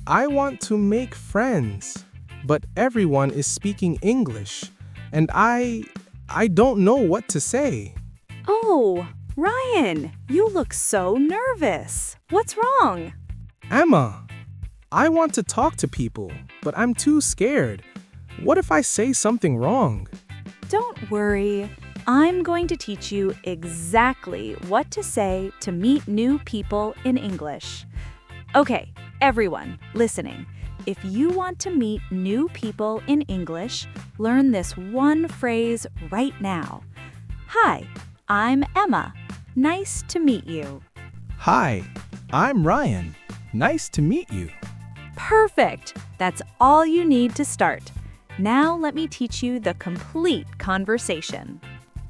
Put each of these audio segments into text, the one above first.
I want to make friends, but everyone is speaking English, and I don't know what to say. Oh, Ryan, you look so nervous. What's wrong? Emma, I want to talk to people, but I'm too scared. What if I say something wrong? Don't worry. I'm going to teach you exactly what to say to meet new people in English. Okay, everyone listening, if you want to meet new people in English, learn this one phrase right now. Hi, I'm Emma. Nice to meet you. Hi, I'm Ryan. Nice to meet you. Perfect. That's all you need to start. Now let me teach you the complete conversation.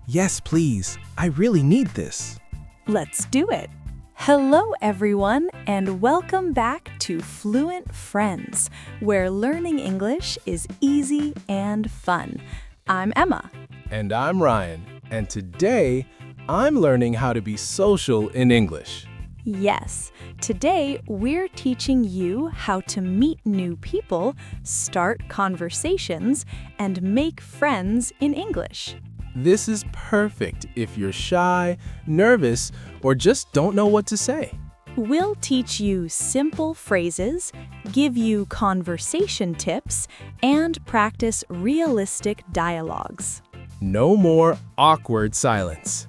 Yes, please. I really need this. Let's do it. Hello, everyone, and welcome back to Fluent Friends, where learning English is easy and fun. I'm Emma. And I'm Ryan. And today, I'm learning how to be social in English. Yes, today we're teaching you how to meet new people, start conversations, and make friends in English. This is perfect if you're shy, nervous, or just don't know what to say. We'll teach you simple phrases, give you conversation tips, and practice realistic dialogues. No more awkward silence.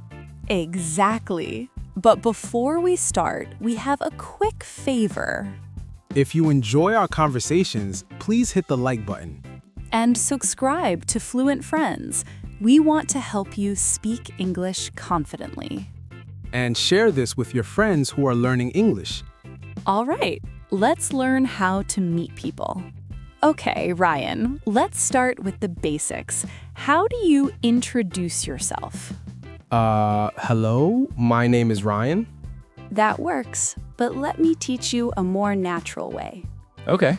Exactly. But before we start, we have a quick favor. If you enjoy our conversations, please hit the like button. And subscribe to Fluent Friends. We want to help you speak English confidently. And share this with your friends who are learning English. All right, let's learn how to meet people. Okay, Ryan, let's start with the basics. How do you introduce yourself? Hello, my name is Ryan. That works, but let me teach you a more natural way. Okay.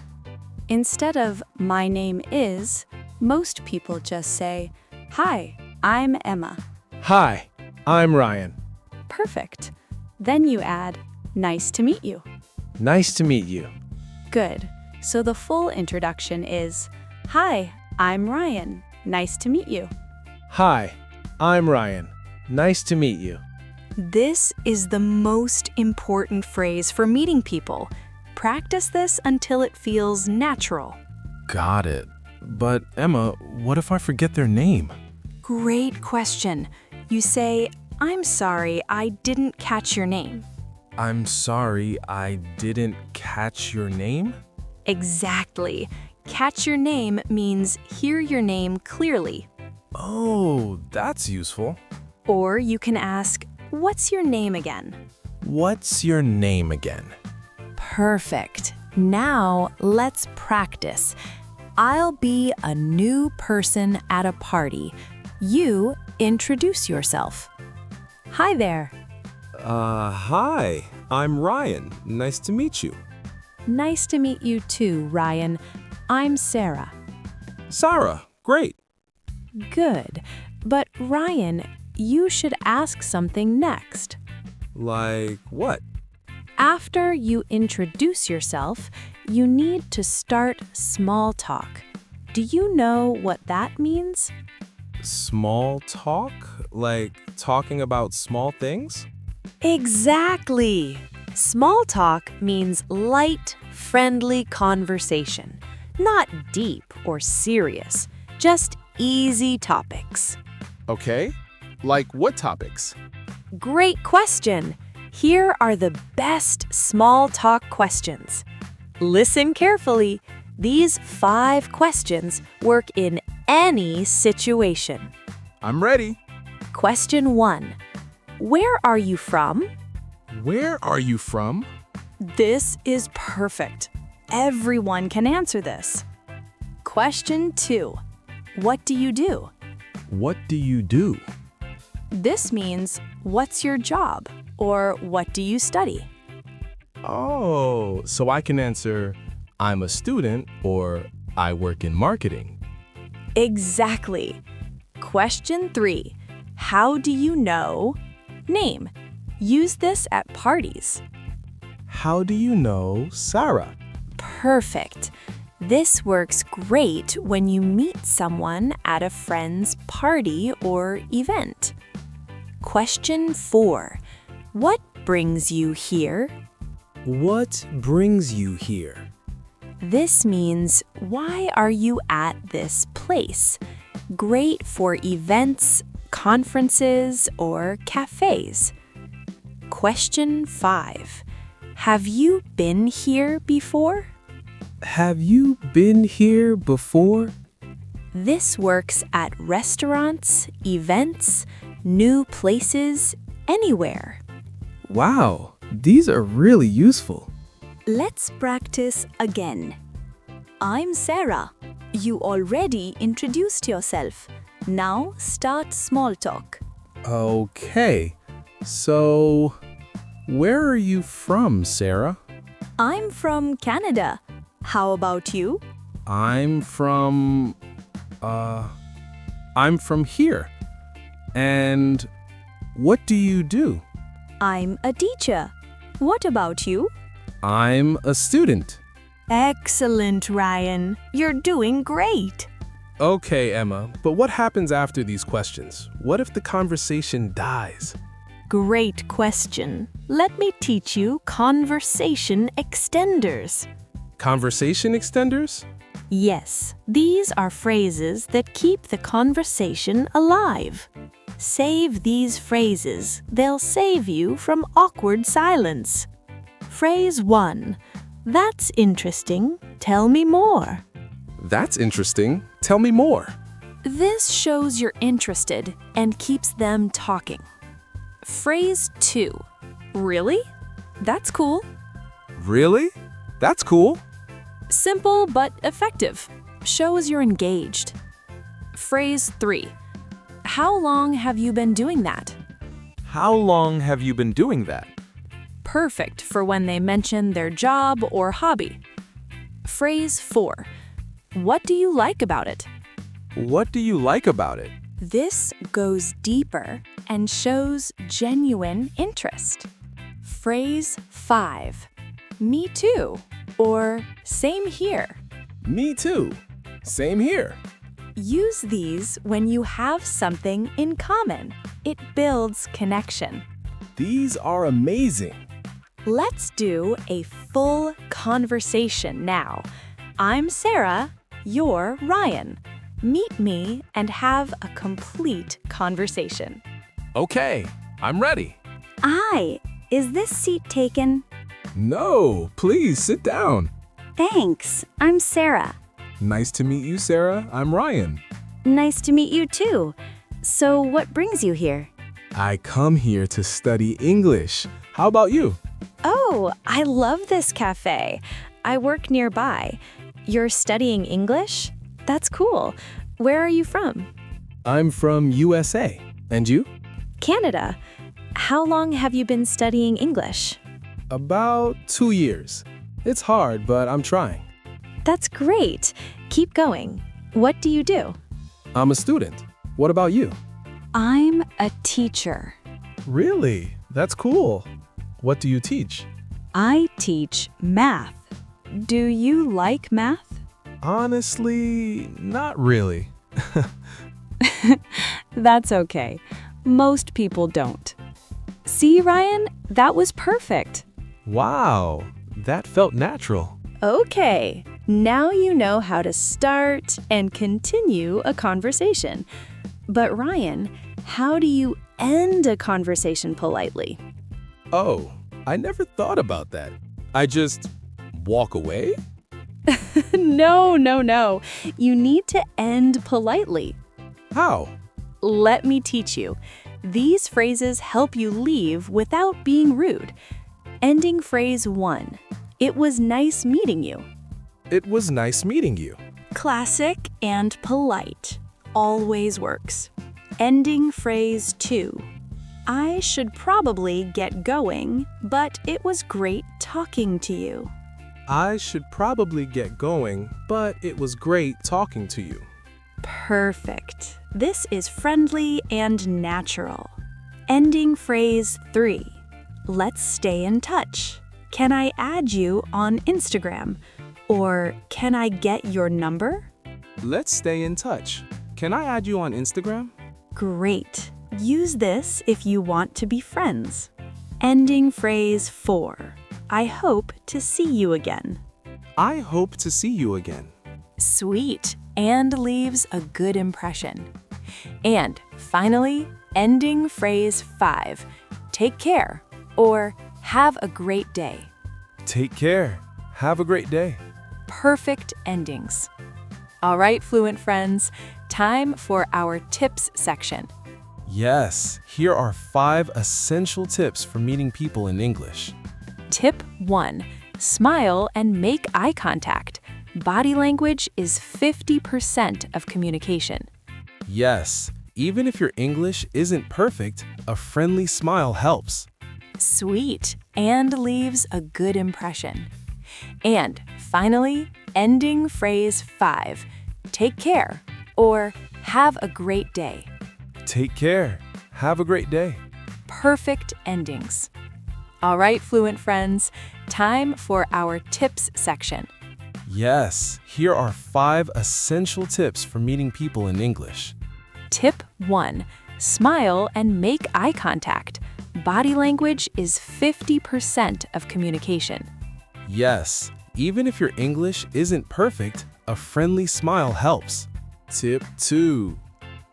Instead of "my name is," most people just say, "Hi, I'm Emma." Hi, I'm Ryan. Perfect. Then you add, "Nice to meet you." Nice to meet you. Good. So the full introduction is, "Hi, I'm Ryan. Nice to meet you." Hi, I'm Ryan. Nice to meet you. This is the most important phrase for meeting people. Practice this until it feels natural. Got it. But Emma, what if I forget their name? Great question. You say, "I'm sorry, I didn't catch your name." I'm sorry, I didn't catch your name? Exactly. Catch your name means hear your name clearly. Oh, that's useful. Or you can ask, "What's your name again?" What's your name again? Perfect. Now let's practice. I'll be a new person at a party. You introduce yourself. Hi there. Hi, I'm Ryan. Nice to meet you. Nice to meet you too, Ryan. I'm Sarah. Sarah, great. Good. But Ryan, you should ask something next. Like what? After you introduce yourself, you need to start small talk. Do you know what that means? Small talk? Like talking about small things? Exactly. Small talk means light, friendly conversation. Not deep or serious, just easy topics. Okay. Like what topics? Great question. Here are the best small talk questions. Listen carefully. These 5 questions work in any situation. I'm ready. Question 1. Where are you from? Where are you from? This is perfect. Everyone can answer this. Question 2. What do you do? What do you do? This means, what's your job? Or what do you study? Oh, so I can answer, I'm a student, or I work in marketing. Exactly. Question 3. How do you know? Name. Use this at parties. How do you know Sarah? Perfect. This works great when you meet someone at a friend's party or event. Question 4. What brings you here? What brings you here? This means, why are you at this place? Great for events, conferences, or cafes. Question 5. Have you been here before? Have you been here before? This works at restaurants, events, new places, anywhere. Wow, these are really useful. Let's practice again. I'm Sarah. You already introduced yourself. Now start small talk. Okay, so where are you from, Sarah? I'm from Canada. How about you? I'm from here. And what do you do? I'm a teacher. What about you? I'm a student. Excellent, Ryan. You're doing great. Okay, Emma, but what happens after these questions? What if the conversation dies? Great question. Let me teach you conversation extenders. Conversation extenders? Yes, these are phrases that keep the conversation alive. Save these phrases. They'll save you from awkward silence. Phrase 1. That's interesting. Tell me more. That's interesting. Tell me more. This shows you're interested and keeps them talking. Phrase 2. Really? That's cool. Really? That's cool. Simple but effective. Shows you're engaged. Phrase 3. How long have you been doing that? How long have you been doing that? Perfect for when they mention their job or hobby. Phrase 4. What do you like about it? What do you like about it? This goes deeper and shows genuine interest. Phrase 5. Me too, or same here. Me too. Same here. Use these when you have something in common. It builds connection. These are amazing. Let's do a full conversation now. I'm Sarah, you're Ryan. Meet me and have a complete conversation. Okay, I'm ready. Hi, is this seat taken? No, please sit down. Thanks, I'm Sarah. Nice to meet you, Sarah. I'm Ryan. Nice to meet you too. So what brings you here? I come here to study English. How about you? Oh, I love this cafe. I work nearby. You're studying English? That's cool. Where are you from? I'm from USA. And you? Canada. How long have you been studying English? About 2 years. It's hard, but I'm trying. That's great. Keep going. What do you do? I'm a student. What about you? I'm a teacher. Really? That's cool. What do you teach? I teach math. Do you like math? Honestly, not really. That's okay. Most people don't. See, Ryan? That was perfect. Wow, that felt natural. Okay, now you know how to start and continue a conversation. But Ryan, how do you end a conversation politely? Oh, I never thought about that. I just walk away? No. You need to end politely. How? Let me teach you. These phrases help you leave without being rude. Ending phrase 1. It was nice meeting you. It was nice meeting you. Classic and polite. Always works. Ending phrase 2. I should probably get going, but it was great talking to you. I should probably get going, but it was great talking to you. Perfect. This is friendly and natural. Ending phrase 3. Let's stay in touch. Can I add you on Instagram? Or can I get your number? Let's stay in touch. Can I add you on Instagram? Great. Use this if you want to be friends. Ending phrase 4. I hope to see you again. I hope to see you again. Sweet, and leaves a good impression. And finally, ending phrase 5. Take care or have a great day. Take care. Have a great day. Perfect endings. All right, Fluent Friends, time for our tips section. Yes, here are 5 essential tips for meeting people in English. Tip 1. Smile and make eye contact. Body language is 50% of communication. Yes, even if your English isn't perfect, a friendly smile helps. Sweet, and leaves a good impression. And finally, ending phrase 5. Take care or have a great day. Take care. Have a great day. Perfect endings. All right, Fluent Friends, time for our tips section. Yes, here are 5 essential tips for meeting people in English. Tip 1. Smile and make eye contact. Body language is 50% of communication. Yes, even if your English isn't perfect, a friendly smile helps. Tip 2.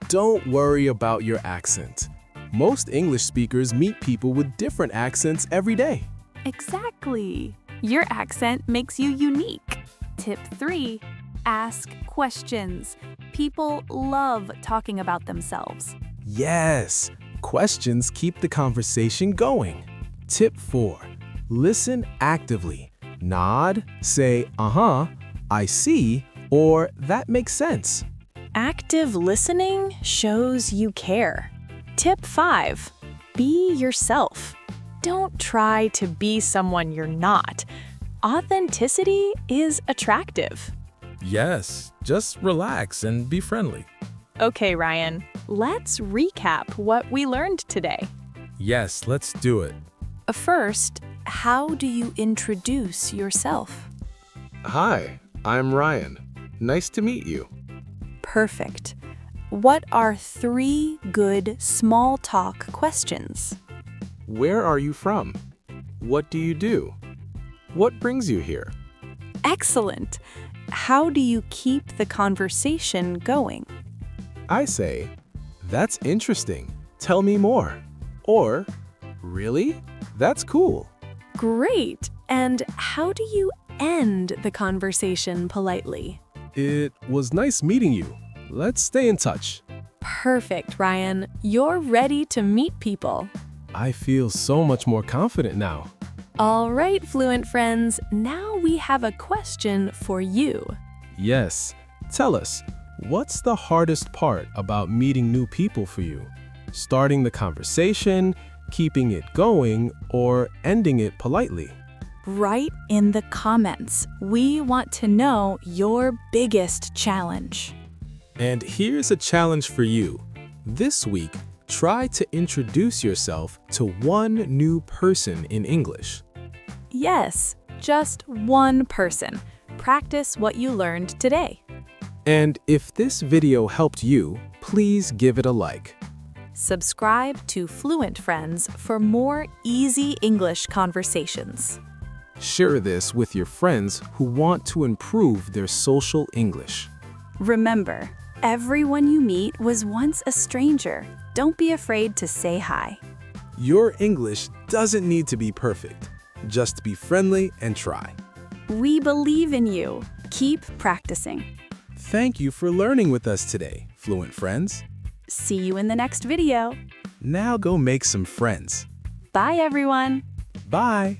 Don't worry about your accent. Most English speakers meet people with different accents every day. Exactly. Your accent makes you unique. Tip 3. Ask questions. People love talking about themselves. Yes, questions keep the conversation going. Tip 4. Listen actively. Nod, say, uh-huh, I see, or that makes sense. Active listening shows you care. Tip 5. Be yourself. Don't try to be someone you're not. Authenticity is attractive. Yes, just relax and be friendly. Okay, Ryan, let's recap what we learned today. Yes, let's do it. First, how do you introduce yourself? Hi, I'm Ryan. Nice to meet you. Perfect. What are 3 good small talk questions? Where are you from? What do you do? What brings you here? Excellent. How do you keep the conversation going? I say, that's interesting. Tell me more. Or, really? That's cool. Great. And how do you end the conversation politely? It was nice meeting you. Let's stay in touch. Perfect, Ryan. You're ready to meet people. I feel so much more confident now. All right, Fluent Friends, now we have a question for you. Yes. Tell us, what's the hardest part about meeting new people for you? Starting the conversation, keeping it going, or ending it politely? Write in the comments. We want to know your biggest challenge. And here's a challenge for you. This week, try to introduce yourself to one new person in English. Yes, just one person. Practice what you learned today. And if this video helped you, please give it a like. Subscribe to Fluent Friends for more easy English conversations. Share this with your friends who want to improve their social English. Remember, everyone you meet was once a stranger. Don't be afraid to say hi. Your English doesn't need to be perfect. Just be friendly and try. We believe in you. Keep practicing. Thank you for learning with us today, Fluent Friends. See you in the next video. Now go make some friends. Bye, everyone. Bye.